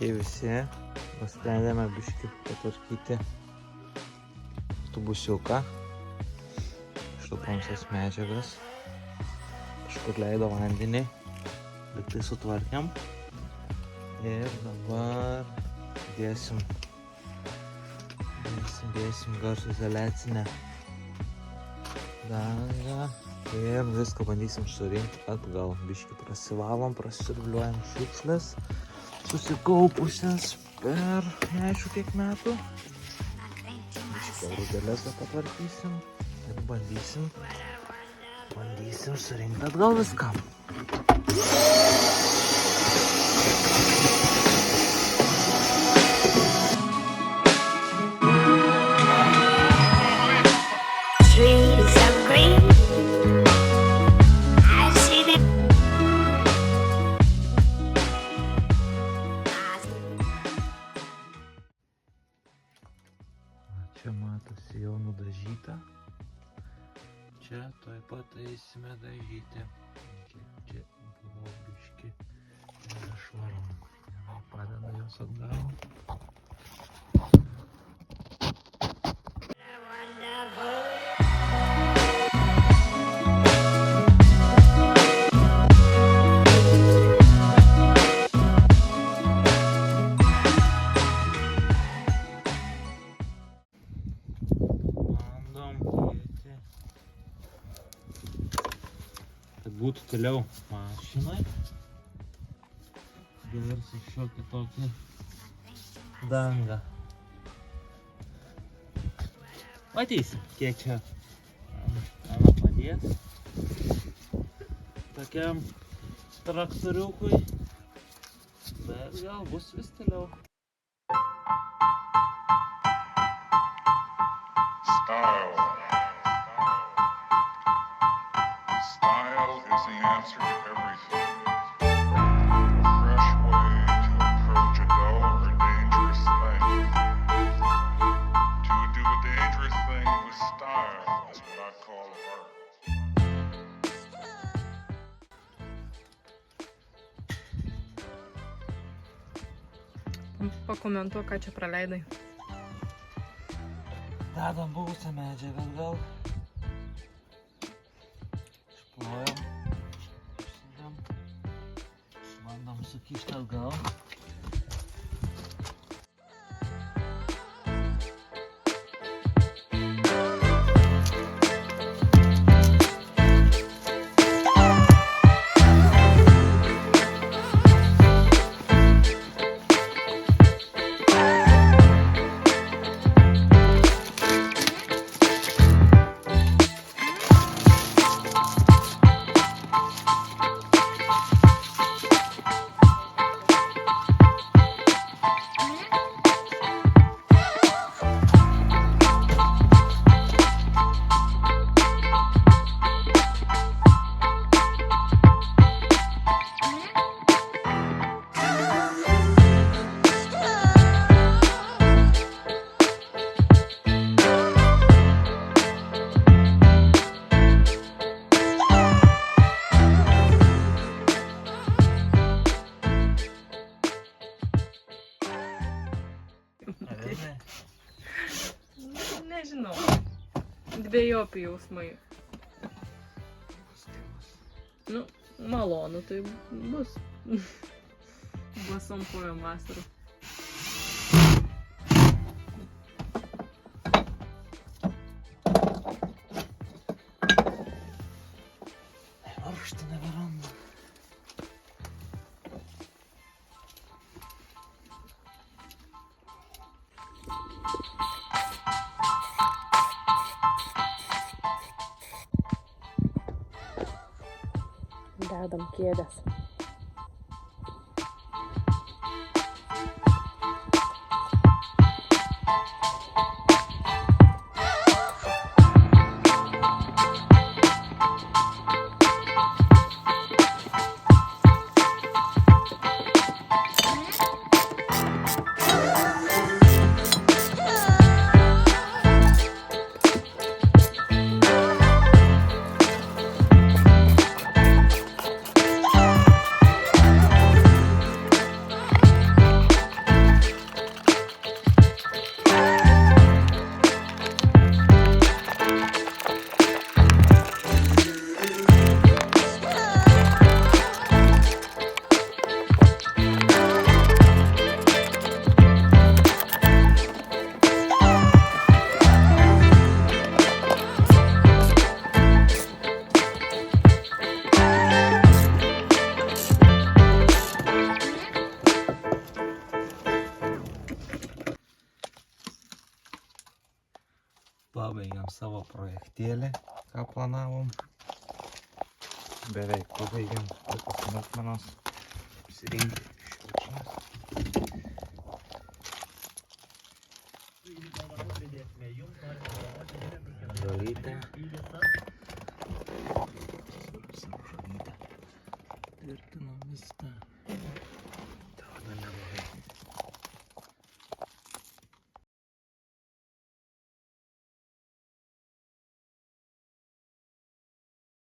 Sveiki visi, nusprendėme biškį patvarkyti autobusiuką, išlupom visas medžiagas, kažkur leido vandenį, bet tai sutvarkėm ir dabar dėsim garso izoliacinę dangą ir viską bandysim surinkti atgal. Biškį prasivalom, prasirbliuojam šiukšles susikaupusias per neaišku kiek metų. Biškį rudeles patvarkysim ir bandysim surinkti atgal viską. Čia matosi jau nudažyta. Čia tuoj pat eisime dažyti. Čia buvo biškį nešvaru. Padeda jos atgal. Kad būtų toliau mašinai. Garso šiokį tokį dangą. Matysim, kiek čia Ana padės tokiam traktoriukui, bet gal bus vis toliau. Answer to everything. A fresh way to approach a dull or dangerous thing. To do a dangerous thing with style is what I call art. Pakomentuok, ką čia praleidai. Dedam buvusią medžiagą atgal. Išplojam. Bandom sukišti atgal. Nežinau. Dvejopi jausmai. Nu, malonu tai bus. Basom kojom vasarą. Varžtų neberandu. Dedam kėdes. Pabaigiam savo projektėlį, ką planavom. Beveik pabaigiam tokios smulkmenos. Apsirinkti šiukšles. Žolytė. Savo žolytę. Tvirtinam viską.